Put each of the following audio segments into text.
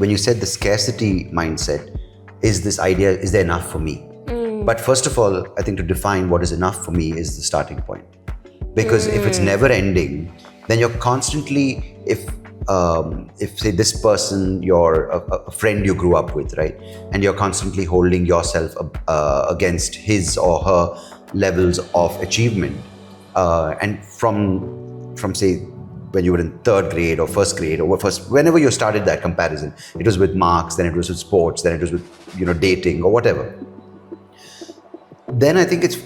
when you said the scarcity mindset, is this idea, is there enough for me? But first of all, I think to define what is enough for me is the starting point. Because if it's never ending, then you're constantly, if say this person, you're a friend you grew up with, right? And you're constantly holding yourself against his or her levels of achievement. And from say, when you were in third grade or first grade or whenever you started that comparison, it was with marks, then it was with sports, then it was with, dating or whatever. Then I think it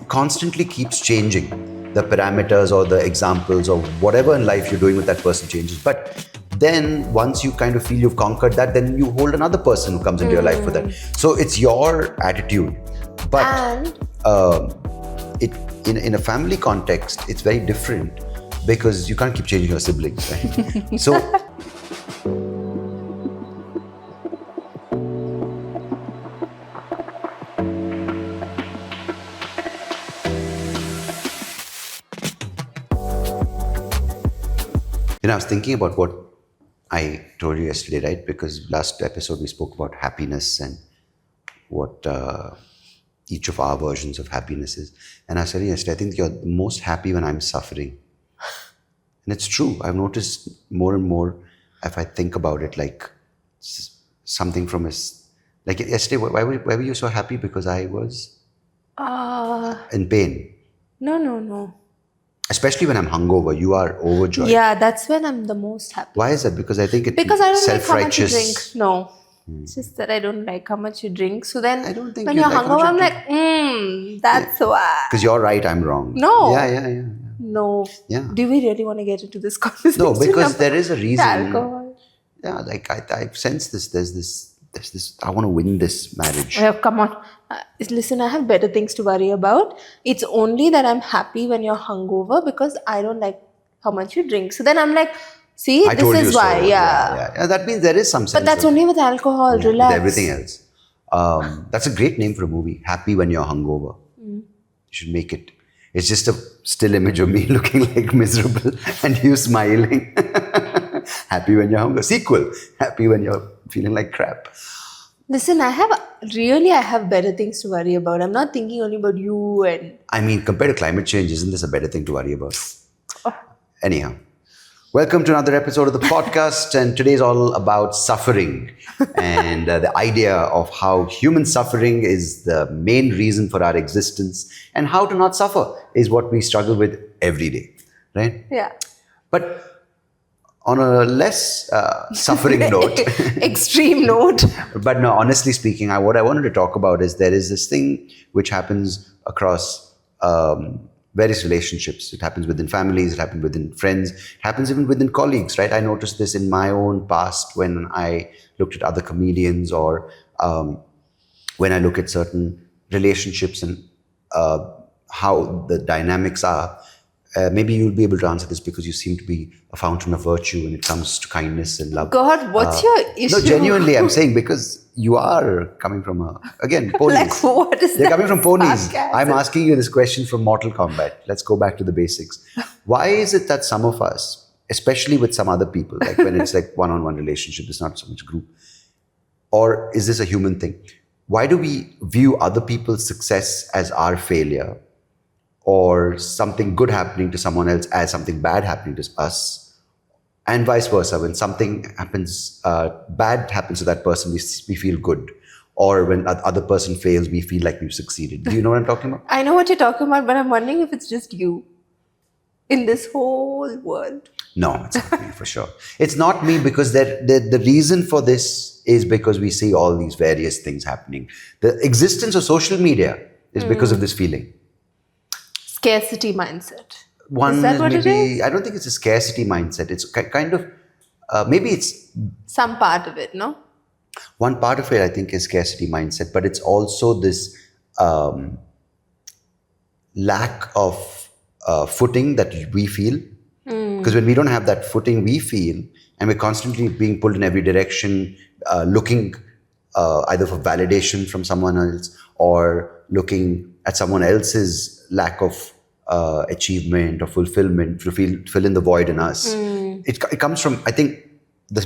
constantly keeps changing. The parameters or the examples or whatever in life you're doing with that person changes. But then once you kind of feel you've conquered that, then you hold another person who comes into your life for that. So it's your attitude. But in a family context, it's very different because you can't keep changing your siblings, right? So I was thinking about what I told you yesterday, right? Because last episode we spoke about happiness and what each of our versions of happiness is. And I was telling you yesterday, I think you're most happy when I'm suffering. And it's true. I've noticed more and more, if I think about it, like something from like yesterday, why were you so happy? Because I was in pain. No. Especially when I'm hungover, you are overjoyed. Yeah, that's when I'm the most happy. Why is that? Because I think it's because I don't like how much you self-righteous. drink. No. It's just that I don't like how much you drink. So then I don't think when you you're like how much hungover, I I'm like, that's why. Because you're right, I'm wrong. No. Yeah. No. Yeah. Do we really want to get into this conversation? No, because there is a The reason. alcohol. Yeah, like I've sensed this. There's this. I want to win this marriage. Oh, come on. Listen, I have better things to worry about. It's only that I'm happy when you're hungover because I don't like how much you drink. So then I'm like, see, I this told is you why. so. Yeah. That means there is some sense. But that's of, only with alcohol. Relax. with everything else. That's a great name for a movie. Happy when you're hungover. You should make it. It's just a still image of me looking like miserable and you smiling. Happy when you're hungover. Sequel. Happy when you're feeling like crap. Listen, I have better things to worry about. I'm not thinking only about you and... I mean, compared to climate change, isn't this a better thing to worry about? Anyhow, welcome to another episode of the podcast. And today's all about suffering and the idea of how human suffering is the main reason for our existence and how to not suffer is what we struggle with every day, right? Yeah. But on a less suffering note, extreme note. But no, honestly speaking, what I wanted to talk about is there is this thing which happens across various relationships. It happens within families, it happens within friends, it happens even within colleagues, right? I noticed this in my own past when I looked at other comedians or when I look at certain relationships and how the dynamics are. Maybe you'll be able to answer this because you seem to be a fountain of virtue when it comes to kindness and love. God, what's your issue? No, genuinely, I'm saying because you are coming from ponies. Like, what is You're that? coming from ponies. Sarcasm. I'm asking you this question from Mortal Kombat. Let's go back to the basics. Why is it that some of us, especially with some other people, like when it's like one-on-one relationship, it's not so much group, or is this a human thing? Why do we view other people's success as our failure? Or something good happening to someone else as something bad happening to us, and vice versa. When something happens, bad happens to that person, we feel good. Or when other person fails, we feel like we've succeeded. Do you know what I'm talking about? I know what you're talking about, but I'm wondering if it's just you in this whole world. No, it's not me for sure. It's not me because the reason for this is because we see all these various things happening. The existence of social media is because of this feeling. Scarcity mindset. One is that what maybe, it is? I don't think it's a scarcity mindset. It's kind of, maybe it's Some part of it, no? one part of it, I think, is scarcity mindset, but it's also this lack of footing that we feel. Because when we don't have that footing we feel, and we're constantly being pulled in every direction, looking either for validation from someone else or looking at someone else's lack of achievement or fulfillment to fill in the void in us. It comes from, I think,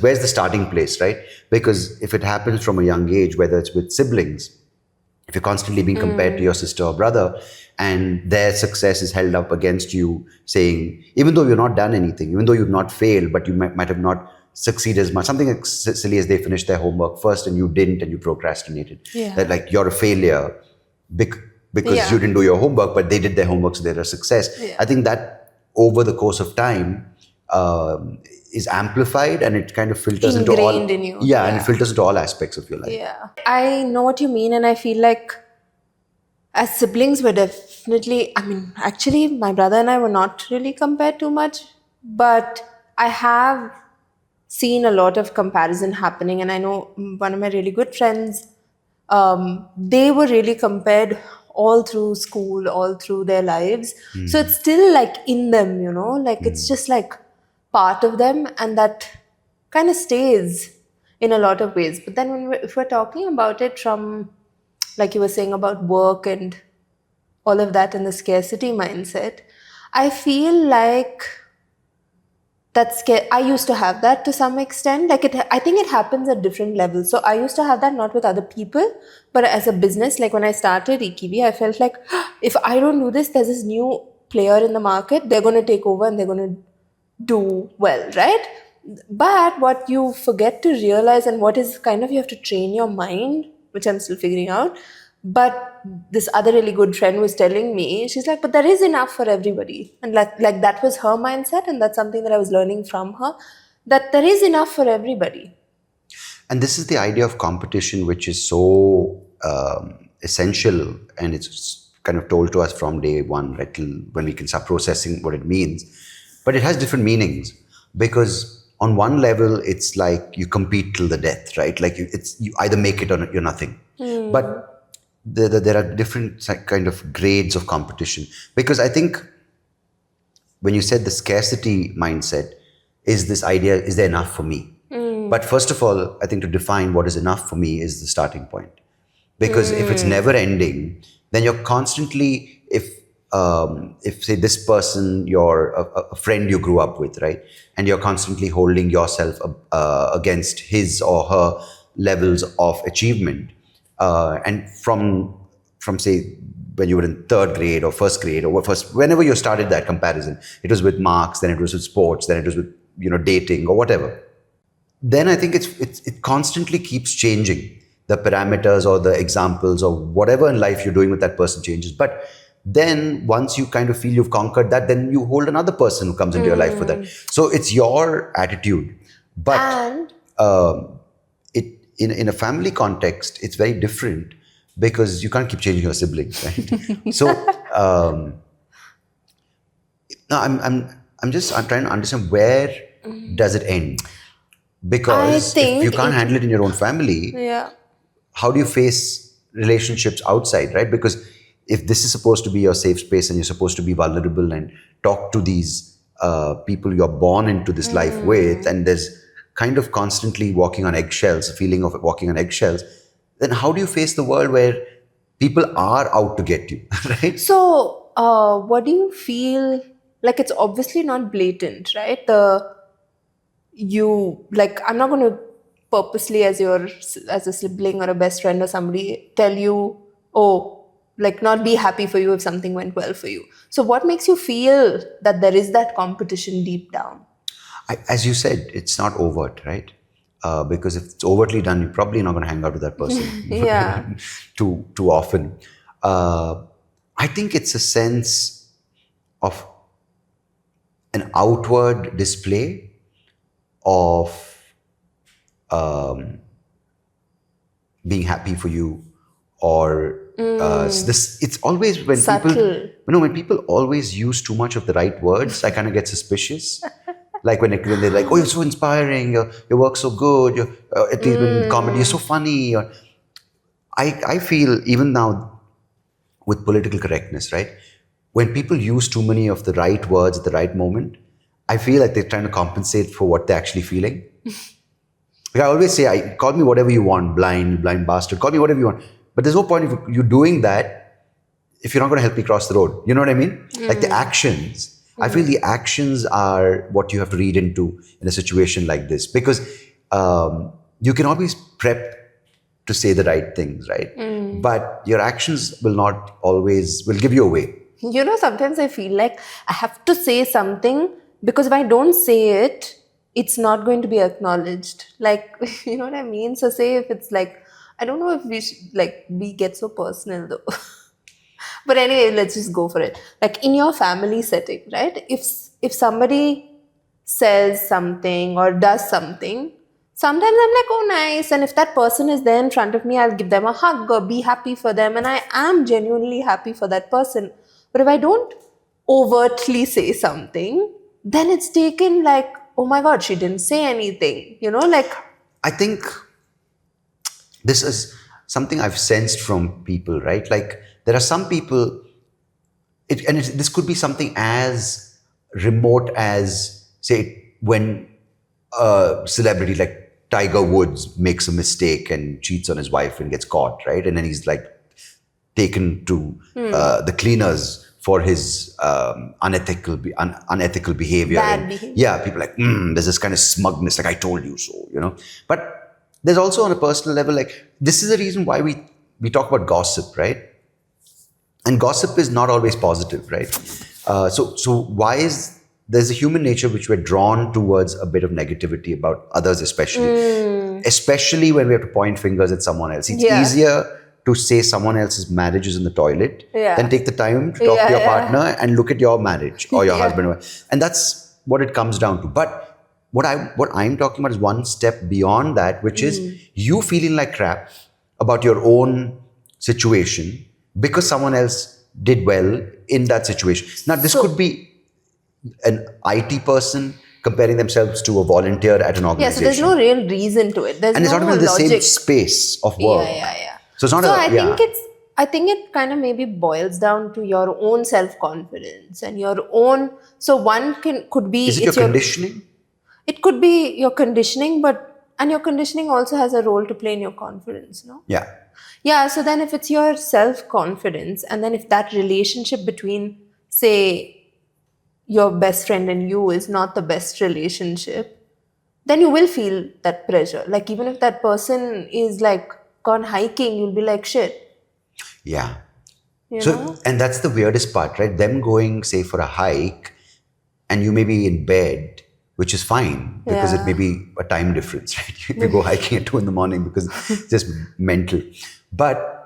where's the starting place, right? Because if it happens from a young age, whether it's with siblings, if you're constantly being compared to your sister or brother and their success is held up against you, saying, even though you've not done anything, even though you've not failed, but you might have not succeeded as much, something as silly as they finished their homework first and you didn't and you procrastinated. Yeah. That like you're a failure because Yeah. you didn't do your homework, but they did their homework, so they're a success. Yeah. I think that over the course of time, is amplified and it kind of filters into all Ingrained in you. yeah, and it filters into all aspects of your life. Yeah. I know what you mean, and I feel like as siblings, we're definitely, I mean, actually, my brother and I were not really compared too much, but I have seen a lot of comparison happening, and I know one of my really good friends, they were really compared all through school, all through their lives. So it's still like in them, you know, like it's just like part of them, and that kind of stays in a lot of ways. But then if we're talking about it from, like you were saying about work and all of that and the scarcity mindset, I feel like I used to have that to some extent. Like I think it happens at different levels. So I used to have that not with other people, but as a business. Like when I started Ikivi, I felt like if I don't do this, there's this new player in the market. They're going to take over and they're going to do well, right? But what you forget to realize, and what is kind of, you have to train your mind, which I'm still figuring out. But this other really good friend was telling me, she's like, but there is enough for everybody. And like that was her mindset. And that's something that I was learning from her, that there is enough for everybody. And this is the idea of competition, which is so essential, and it's kind of told to us from day one, right, till when we can start processing what it means. But it has different meanings, because on one level, it's like you compete till the death, right? Like you either make it or you're nothing. But there are different kind of grades of competition, because I think when you said the scarcity mindset is this idea, is there enough for me? But first of all, I think to define what is enough for me is the starting point, because if it's never ending, then you're constantly, if say this person, you're a friend you grew up with, right, and you're constantly holding yourself against his or her levels of achievement, and from say when you were in third grade or first grade or whenever you started that comparison, it was with marks, then it was with sports, then it was with dating or whatever. Then I think it constantly keeps changing. The parameters or the examples or whatever in life you're doing with that person changes. But then once you kind of feel you've conquered that, then you hold another person who comes into your life for that. So it's your attitude. But in a family context, it's very different, because you can't keep changing your siblings, right? So no, I'm trying to understand, where does it end? Because if you can't handle it in your own family, how do you face relationships outside, right? Because if this is supposed to be your safe space and you're supposed to be vulnerable and talk to these people you're born into this life with, and there's kind of constantly walking on eggshells, a feeling of walking on eggshells, then how do you face the world where people are out to get you, right? So what do you feel, like it's obviously not blatant, right? I'm not going to purposely as a sibling or a best friend or somebody tell you, not be happy for you if something went well for you. So what makes you feel that there is that competition deep down? As you said, it's not overt, right? Because if it's overtly done, you're probably not going to hang out with that person too often. I think it's a sense of an outward display of being happy for you, or it's always when subtle. when people always use too much of the right words, I kind of get suspicious. Like when they're like, oh, you're so inspiring, your work's so good, at least in comedy, you're so funny. Or I feel even now with political correctness, right? When people use too many of the right words at the right moment, I feel like they're trying to compensate for what they're actually feeling. Like I always say, call me whatever you want, blind bastard, call me whatever you want. But there's no point if you're doing that if you're not going to help me cross the road. You know what I mean? Like the actions I feel the actions are what you have to read into in a situation like this, because you can always prep to say the right things, right? But your actions will not always, will give you away. You know, sometimes I feel like I have to say something because if I don't say it, it's not going to be acknowledged. Like, you know what I mean? So, say if it's like, I don't know if we should, like, we get so personal though. But anyway, let's just go for it. Like in your family setting, right? If somebody says something or does something, sometimes I'm like, oh, nice. And if that person is there in front of me, I'll give them a hug or be happy for them. And I am genuinely happy for that person. But if I don't overtly say something, then it's taken like, oh my God, she didn't say anything. You know, like, I think this is something I've sensed from people, right? Like there are some people, this could be something as remote as, say, when a celebrity like Tiger Woods makes a mistake and cheats on his wife and gets caught, right? And then he's like taken to the cleaners for his unethical behavior. Bad behavior. Yeah, people are like, there's this kind of smugness, like I told you so, you know. But there's also on a personal level, like this is the reason why we talk about gossip, right? And gossip is not always positive, right? So why is there's a human nature which we're drawn towards a bit of negativity about others, especially when we have to point fingers at someone else. It's easier to say someone else's marriage is in the toilet than take the time to talk to your partner and look at your marriage or your husband. And that's what it comes down to. But what I'm talking about is one step beyond that, which is you feeling like crap about your own situation because someone else did well in that situation. Now, this could be an IT person comparing themselves to a volunteer at an organization. Yeah, so there's no real reason to it. There's and no it's not even the logic. same space of work. Yeah. So it's not I think it kind of maybe boils down to your own self-confidence and your own. So one could be. Is it your conditioning? It could be your conditioning, and your conditioning also has a role to play in your confidence, no? Yeah. Yeah, so then if it's your self-confidence, and then if that relationship between, say, your best friend and you is not the best relationship, then you will feel that pressure. Like even if that person is like gone hiking, you'll be like, shit. Yeah. You know? And that's the weirdest part, right? Them going, say, for a hike, and you may be in bed, which is fine because it may be a time difference, right? You go hiking at 2 a.m. because it's just mental. But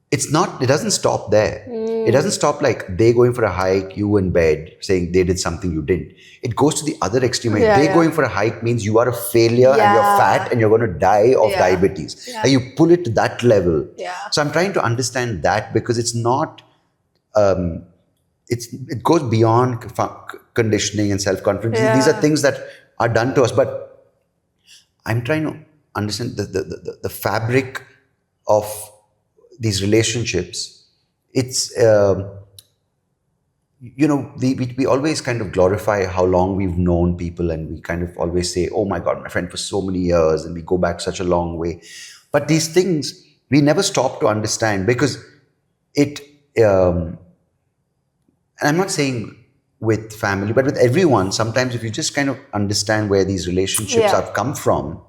it doesn't stop there. It doesn't stop like they going for a hike, you in bed, saying they did something you didn't. It goes to the other extreme. They going for a hike means you are a failure and you're fat and you're going to die of diabetes. And you pull it to that level. Yeah. So I'm trying to understand that because it's not, it goes beyond conditioning and self-confidence. These are things that are done to us. But I'm trying to understand the fabric of these relationships. It's, we always kind of glorify how long we've known people and we kind of always say, oh my God, my friend for so many years, and we go back such a long way. But these things, we never stop to understand because and I'm not saying with family, but with everyone, sometimes if you just kind of understand where these relationships have come from,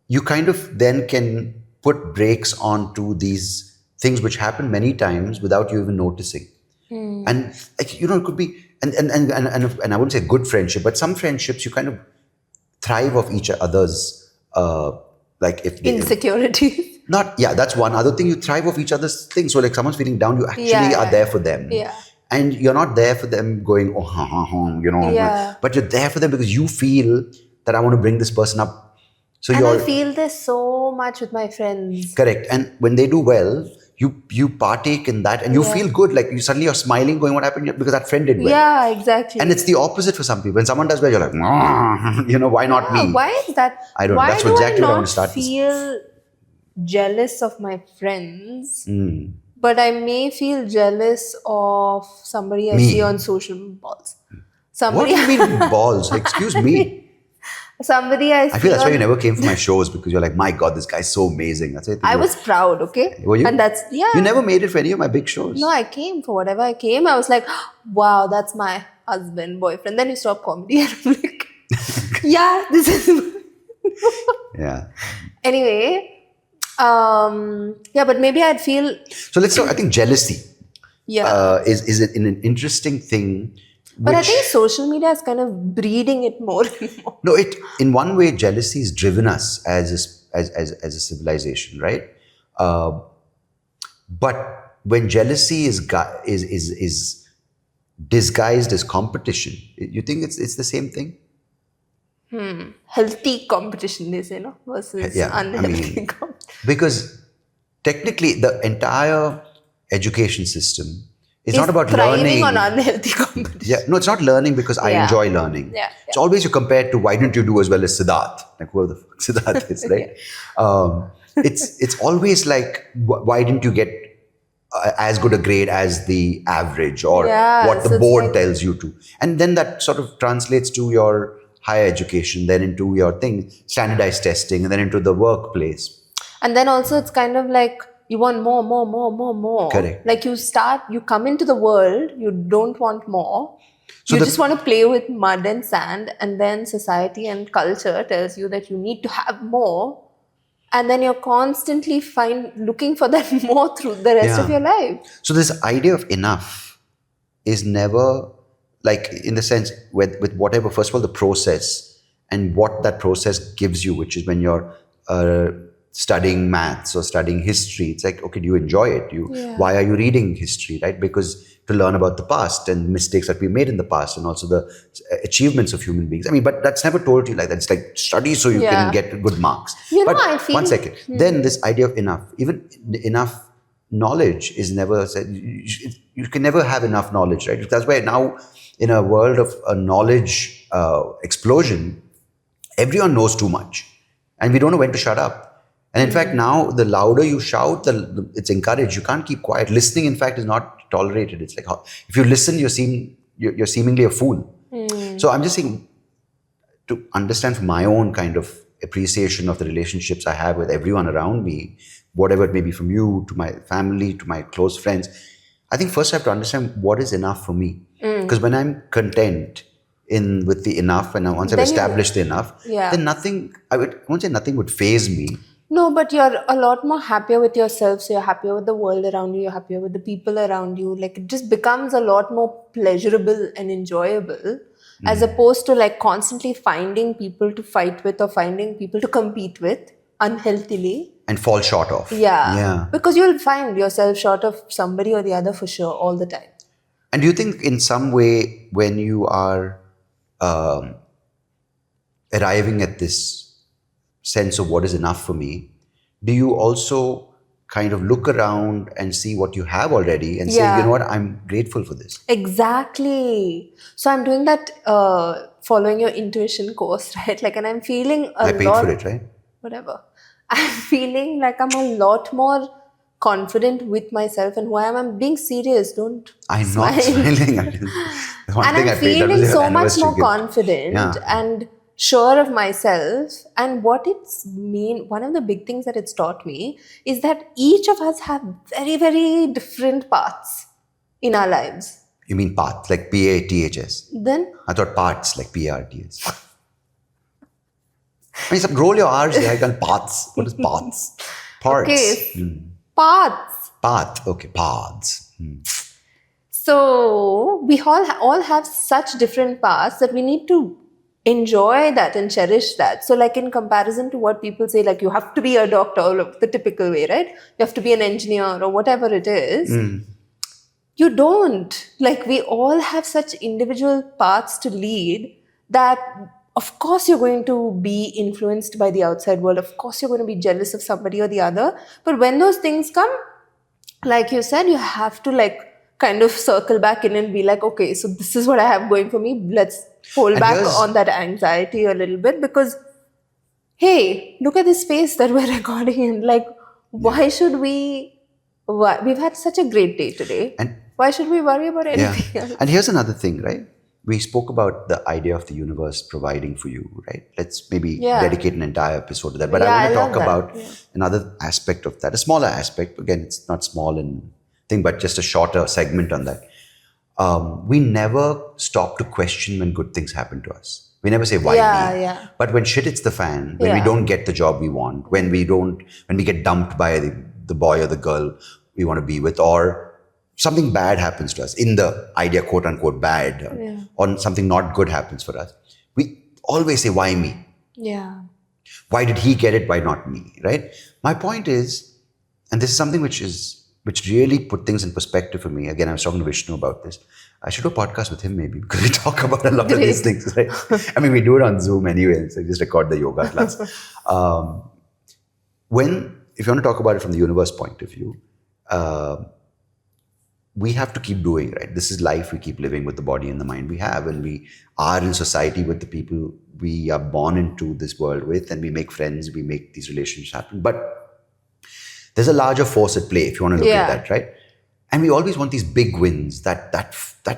you kind of then can put brakes onto these things which happen many times without you even noticing. And it could be, and I wouldn't say good friendship, but some friendships you kind of thrive off each other's, like if they, insecurities. That's one other thing. You thrive off each other's things. So like someone's feeling down, you actually are there for them. Yeah. And you're not there for them going, but you're there for them because you feel that I want to bring this person up. So I feel this so much with my friends. Correct. And when they do well, you partake in that and you feel good. Like you're smiling, going, what happened? Because that friend did well. Yeah, exactly. And it's the opposite for some people. When someone does well, you're like, why not me? Why is that? I don't know. That's exactly what I want to start. I feel jealous of my friends, but I may feel jealous of somebody I see on social balls. What do you mean balls? Excuse me. somebody I I see feel that's why you on- never came for my shows, because you're like, my God, this guy's so amazing. That's why I was proud, okay? Were you? And that's, yeah. You never made it for any of my big shows. No, I came for whatever I came. I was like, wow, that's my husband, boyfriend. Then you stop comedy and I'm like, yeah, this is. Yeah. Anyway, yeah, but maybe I'd feel, So let's talk. I think jealousy yeah. is an interesting thing. But I which- think social media is kind of breeding it more and more. No, it in one way, jealousy has driven us as a civilization, right? But when jealousy is disguised as competition, you think it's the same thing? Healthy competition, they say, no? Versus Yeah, I unhealthy mean, competition. because technically the entire education system is It's not about thriving learning. on unhealthy competition. Yeah, no, it's not learning because I Yeah. enjoy learning. Yeah, It's always you compare it to why don't you do as well as Siddharth, like whoever the fuck Siddharth is, right? It's always like why didn't you get as good a grade as the average, or Yeah, what so the it's board like- tells you to, and then that sort of translates to your higher education, then into your thing, standardized testing, and then into the workplace. And then also it's kind of like you want more. Correct. Like you come into the world, you don't want more. So You the- just want to play with mud and sand, and then society and culture tells you that you need to have more. And then you're constantly looking for that more through the rest of Yeah. your life. So this idea of enough is never, like, in the sense with whatever, first of all, the process and what that process gives you, which is when you're studying maths or studying history, it's like, okay, do you enjoy it? Yeah. Why are you reading history, right? Because to learn about the past and mistakes that we made in the past, and also the achievements of human beings. I mean, but that's never told to you like that. It's like study so you Yeah. can get good marks. You know, but I feel- one second. Then this idea of enough, even enough knowledge is never said. You can never have enough knowledge, right? That's why now, in a world of a knowledge explosion, everyone knows too much, and we don't know when to shut up. And in fact, now the louder you shout, it's encouraged. You can't keep quiet. Listening, in fact, is not tolerated. It's like if you listen, you're seemingly a fool. So I'm just saying, to understand from my own kind of appreciation of the relationships I have with everyone around me, whatever it may be, from you to my family to my close friends, I think first I have to understand what is enough for me. Because when I'm content with the enough, and once I've Then you- established the enough, Yeah. then nothing, I won't say nothing would faze me. No, but you're a lot more happier with yourself. So you're happier with the world around you. You're happier with the people around you. Like it just becomes a lot more pleasurable and enjoyable, as opposed to like constantly finding people to fight with or finding people to compete with unhealthily. And fall short of. Yeah. Yeah. Because you'll find yourself short of somebody or the other for sure all the time. And do you think in some way, when you are arriving at this sense of what is enough for me, do you also kind of look around and see what you have already and say, Yeah. you know what, I'm grateful for this? Exactly. So I'm doing that, following your intuition course, right? Like, and I'm feeling I paid for it, right? Whatever. I'm feeling like I'm a lot more confident with myself and who I am. I'm being serious. Don't I'm not smile. smiling. The one And thing I'm I paid, that was feeling your so much anniversary more gift. confident Yeah. and sure of myself. And what one of the big things that it's taught me is that each of us have very, very different paths in our lives. You mean path, like P-A-T-H-S. Then I thought parts, like P-R-T-S. I mean, roll your R's there, I got paths. What is paths? Parts. Okay. Paths. Path. Okay, paths. So we all have such different paths that we need to enjoy that and cherish that. So like in comparison to what people say, like you have to be a doctor, or the typical way, right? You have to be an engineer or whatever it is. You don't. Like we all have such individual paths to lead that of course you're going to be influenced by the outside world. Of course you're going to be jealous of somebody or the other. But when those things come, like you said, you have to like kind of circle back in and be like, okay, so this is what I have going for me. Let's hold And back here's- on that anxiety a little bit, because hey, look at this space that we're recording in. Like, why should we've had such a great day today. And Why should we worry about yeah. anything else? And here's another thing, right? we spoke about the idea of the universe providing for you, right? Let's maybe Yeah. dedicate an entire episode to that. But Yeah, I want I to love talk that. about Yeah. another aspect of that, a smaller aspect. Again, it's not small in thing, but just a shorter segment on that. We never stop to question when good things happen to us. We never say why Yeah, me. yeah. But when shit hits the fan, when we Yeah. don't get the job we want, when we get dumped by the boy or the girl we want to be with, or something bad happens to us, in the idea quote unquote bad, or something not good happens for us, we always say why me? Yeah. Why did he get it? Why not me? Right? My point is, and this is something which really put things in perspective for me. Again, I was talking to Vishnu about this. I should do a podcast with him maybe, because we talk about a lot of these Great. things, right? I mean, we do it on Zoom anyway, so we just record the yoga class. If you want to talk about it from the universe point of view, we have to keep doing, right? This is life. We keep living with the body and the mind we have, and we are in society with the people we are born into this world with, and we make friends, we make these relationships happen. But there's a larger force at play, if you want to look at that, right? And we always want these big wins, that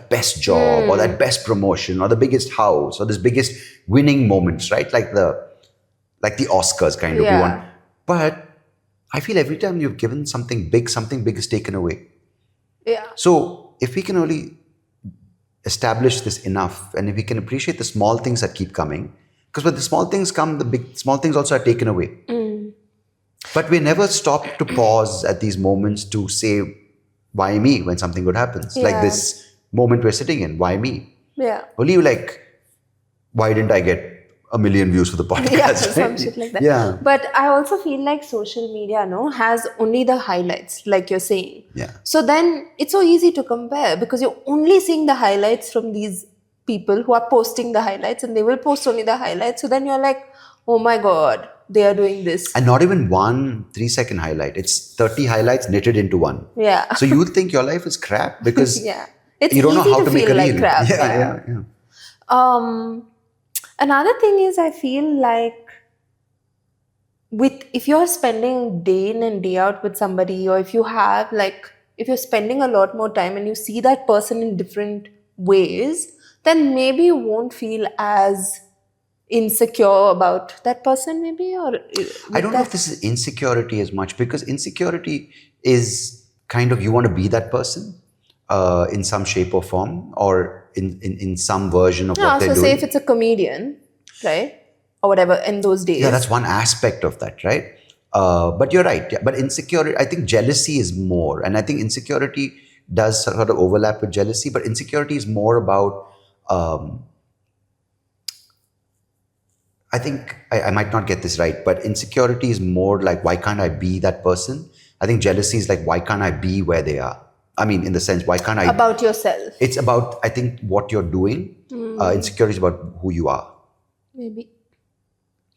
best job, or that best promotion, or the biggest house, or this biggest winning moments, right? Like the Oscars kind of. We want, but I feel every time you've given something big is taken away. Yeah. So if we can only establish this enough, and if we can appreciate the small things that keep coming, because when the small things come, the big small things also are taken away. But we never stop to pause at these moments to say, why me, when something good happens? Like this moment we're sitting in, why me? Yeah. Only like, why didn't I get 1 million views for the podcast? Yeah, some shit like that. Yeah. But I also feel like social media, has only the highlights, like you're saying. Yeah. So then it's so easy to compare, because you're only seeing the highlights from these people who are posting the highlights, and they will post only the highlights. So then you're like, oh my God, they are doing this. And not even 1 3-second highlight. It's 30 highlights knitted into one. Yeah. So you think your life is crap because It's you don't know easy how to to make feel a like reel. crap. Yeah. Another thing is, I feel like if you're spending day in and day out with somebody, or if you're spending a lot more time and you see that person in different ways, then maybe you won't feel as insecure about that person, maybe. Or I don't know if this is insecurity as much, because insecurity is kind of, you want to be that person in some shape or form, or in some version of what they're so doing. say if it's a comedian, right, or whatever, in those days. Yeah, that's one aspect of that, right? But you're right. Yeah. But insecurity, I think jealousy is more. And I think insecurity does sort of overlap with jealousy, but insecurity is more about, I think, I might not get this right, but insecurity is more like, why can't I be that person? I think jealousy is like, why can't I be where they are? I mean, in the sense, why can't I... About yourself. It's about, I think, what you're doing. Insecurity is about who you are. Maybe.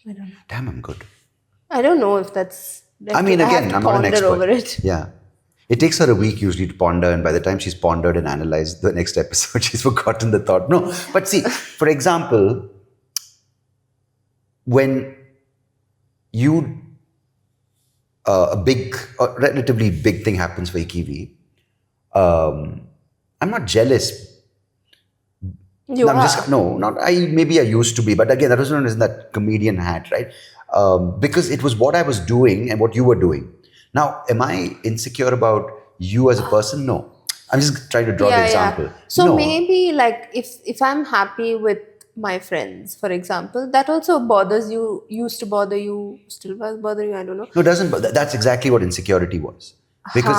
I don't know. Damn, I'm good. I don't know if that's... I mean, again, I'm not an expert. Over it. Yeah. It takes her a week usually to ponder, and by the time she's pondered and analyzed the next episode, she's forgotten the thought. No, but see, for example, when you... a relatively big thing happens for Ikivi, I'm not jealous. Maybe I used to be, but again, that was not in that comedian hat, right? Because it was what I was doing and what you were doing. Now, am I insecure about you as a person? No. I'm just trying to draw the example. So maybe like if I'm happy with my friends, for example, that also bothers you, used to bother you, still does bother you, I don't know. No, it doesn't. That's exactly what insecurity was. Because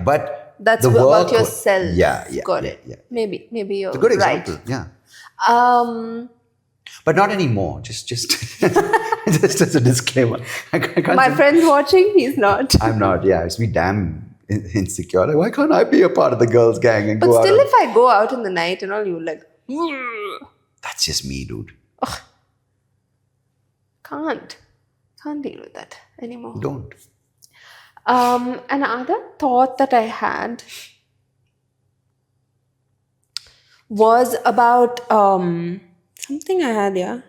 but that's the work about yourself. Yeah. Got it. Yeah. Maybe you're it's a good right. example. Yeah. But not anymore. Just as a disclaimer. I can't my friend's watching. He's not. I'm not. Yeah, it's me damn insecure. Like, why can't I be a part of the girls' gang and go out? But still, if I go out in the night and all, you like. That's just me, dude. Ugh. Can't deal with that anymore. Don't. Another thought that I had was about something I had. Yeah.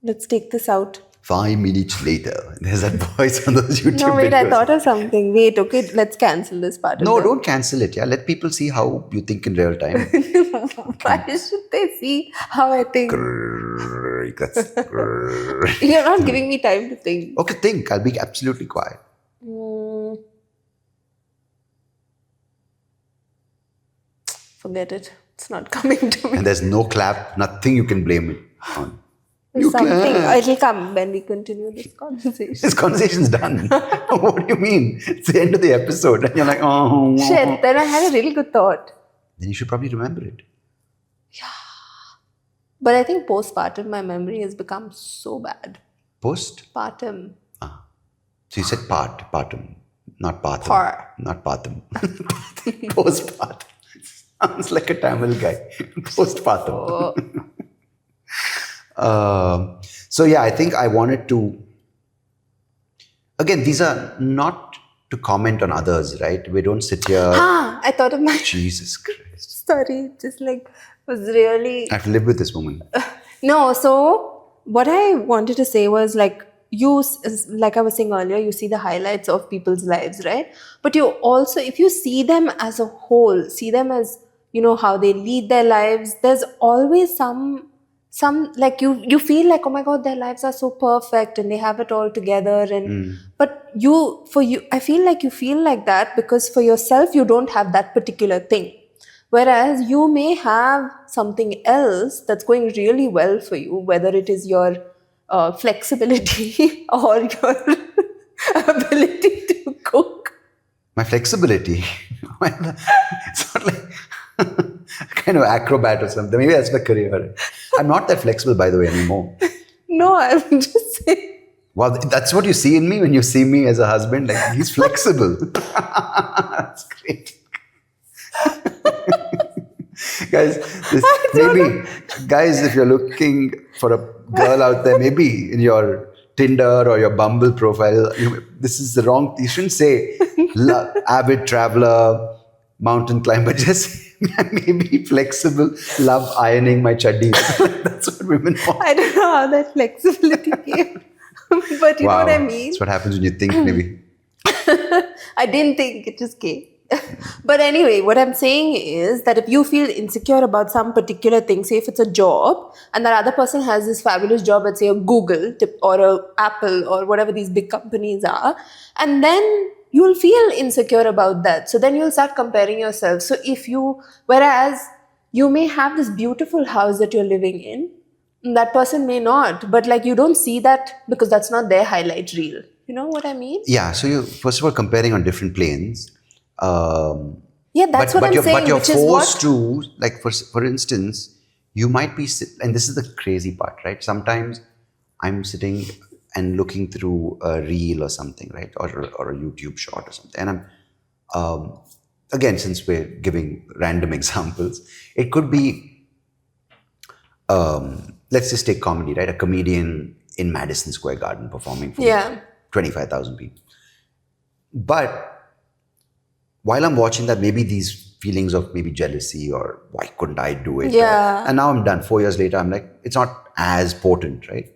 Let's take this out. 5 minutes later. There's that voice on those YouTube No, wait, I videos. thought of something. Wait, okay, let's cancel this part. No, don't cancel it. Yeah, let people see how you think in real time. Why should they see how I think? That's- You're not giving me time to think. Okay, think. I'll be absolutely quiet. Forget it. It's not coming to me. And there's no clap, nothing you can blame it on. You Something. clap. It'll come when we continue this conversation. This conversation's done. What do you mean? It's the end of the episode, and you're like, oh. Shit, then I had a really good thought. Then you should probably remember it. But I think postpartum, my memory has become so bad. Post? Partum. So you said partum, not patham. Par. Not patham. Postpartum. Sounds like a Tamil guy. Postpartum. So yeah, I think I wanted to. Again, these are not to comment on others, right? We don't sit here. I thought of my. Jesus Christ. Sorry, just like was really. I have to live with this woman. No, so what I wanted to say was like like I was saying earlier, you see the highlights of people's lives, right? But you also, if you see them as a whole, see them as, how they lead their lives, there's always some like you feel like, oh my God, their lives are so perfect and they have it all together. And but I feel like you feel like that because for yourself, you don't have that particular thing. Whereas you may have something else that's going really well for you, whether it is your flexibility or your ability to cook. My flexibility. It's not like kind of acrobat or something. Maybe that's my career. I'm not that flexible, by the way, anymore. No, I'm just saying. Well, that's what you see in me when you see me as a husband. Like, he's flexible. That's great. Guys, if you're looking for a girl out there, maybe in your Tinder or your Bumble profile, this is the wrong. You shouldn't say avid traveler, mountain climber. Just maybe flexible, love ironing my chaddis. That's what women want. I don't know how that flexibility came, but you know what I mean. That's what happens when you think maybe. I didn't think, it just came. But anyway, what I'm saying is that if you feel insecure about some particular thing, say if it's a job and that other person has this fabulous job at say a Google or a Apple or whatever these big companies are, and then you'll feel insecure about that. So then you'll start comparing yourself. So whereas you may have this beautiful house that you're living in, that person may not, but like you don't see that because that's not their highlight reel. You know what I mean? Yeah. So you first of all comparing on different planes. That's what I'm saying. But you're which forced to, like, for instance, you might be, and this is the crazy part, right? Sometimes I'm sitting and looking through a reel or something, right? Or a YouTube short or something. And I'm, again, since we're giving random examples, it could be, let's just take comedy, right? A comedian in Madison Square Garden performing for 25,000 people. But while I'm watching that, maybe these feelings of maybe jealousy or why couldn't I do it? And now I'm done. 4 years later, I'm like, it's not as potent, right?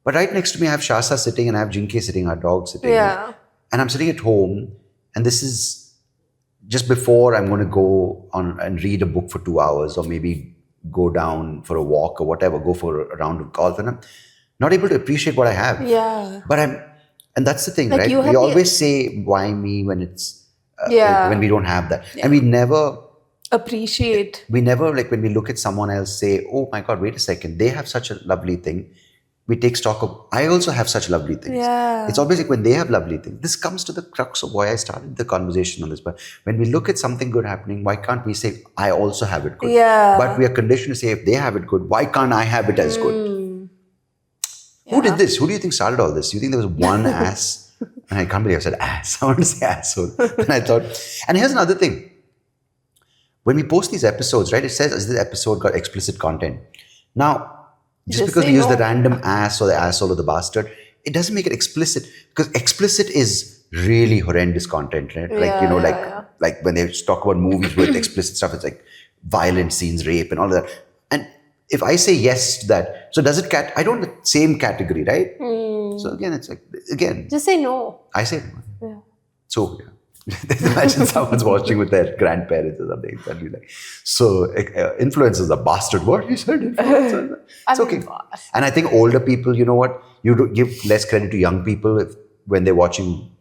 But right next to me, I have Shasa sitting and I have Jinke sitting, our dog sitting. And I'm sitting at home, and this is just before I'm going to go on and read a book for 2 hours or maybe go down for a walk or whatever, go for a round of golf. And I'm not able to appreciate what I have. But and that's the thing, like, right? We always say, why me, when it's, when we don't have that. And we never appreciate. We never, like, when we look at someone else, say, oh my God, wait a second, they have such a lovely thing. We take stock of, I also have such lovely things. It's always like when they have lovely things. This comes to the crux of why I started the conversation on this. But when we look at something good happening, why can't we say, I also have it good? But we are conditioned to say, if they have it good, why can't I have it as good? Who did this? Who do you think started all this? You think there was one ass? And I can't believe I said ass. I want to say asshole. And I thought, and here's another thing. When we post these episodes, right, it says, is this episode got explicit content? Now, just because we use the random ass or the asshole or the bastard, it doesn't make it explicit, because explicit is really horrendous content, right? Like when they talk about movies with explicit stuff, it's like violent scenes, rape and all of that. And if I say yes to that, so does it I don't the same category, right? So again, it's like, again, Just say no. I say no. Yeah. So, yeah. Imagine someone's watching with their grandparents or something. Suddenly, like, so influencers are bastard. What you said? Influencers. It's okay. And I think older people, you know what? You do give less credit to young people when they're watching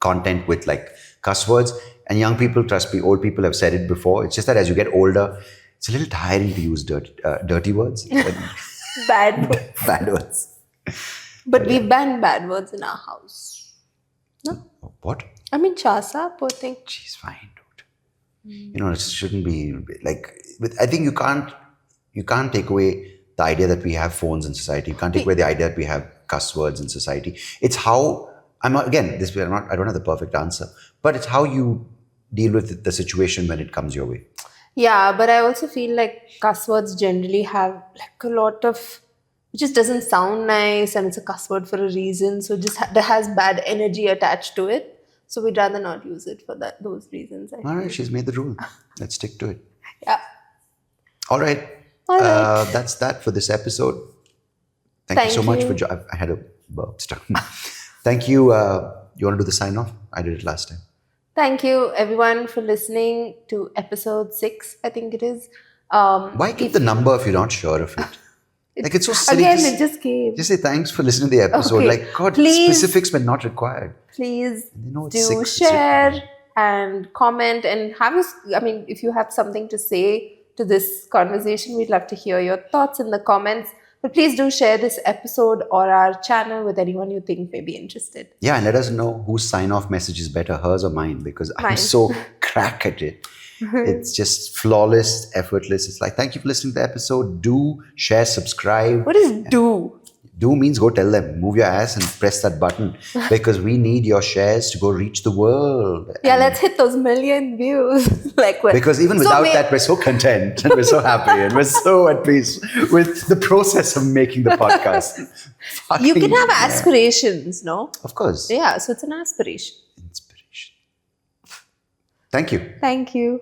content with like cuss words. And young people, trust me, old people have said it before. It's just that as you get older, it's a little tiring to use dirty words. Bad words. Bad words. But we ban bad words in our house. No? What? I mean, Chasa, poor thing. She's fine, dude. You know, it shouldn't be like. I think you can't take away the idea that we have phones in society. You can't take away the idea that we have cuss words in society. It's how I don't have the perfect answer, but it's how you deal with the situation when it comes your way. Yeah, but I also feel like cuss words generally have like a lot of. It just doesn't sound nice, and it's a cuss word for a reason. So just that has bad energy attached to it. So we'd rather not use it for those reasons. All right, she's made the rule. Let's stick to it. Yeah. All right. All right. That's that for this episode. Thank you so much for. I had a burp stuck. Thank you. You want to do the sign off? I did it last time. Thank you, everyone, for listening to episode 6. I think it is. Why keep the number if you're not sure of it? Like, it's so silly. Again, it just came. Just say thanks for listening to the episode. Okay. Like, God, Please. specifics were not required. Please it's do 6. share and comment and if you have something to say to this conversation, we'd love to hear your thoughts in the comments. But please do share this episode or our channel with anyone you think may be interested. Yeah, and let us know whose sign-off message is better, hers or mine, because I'm Mine. so crack at it. It's just flawless, effortless. It's like, thank you for listening to the episode. Do share, subscribe. What is do? Do means go tell them, move your ass and press that button, because we need your shares to go reach the world. Yeah, And let's hit those million views. because even without that, we're so content and we're so happy and we're so at peace with the process of making the podcast. You can have Yeah. aspirations, no? Of course. Yeah, so it's an aspiration. Inspiration. Thank you. Thank you.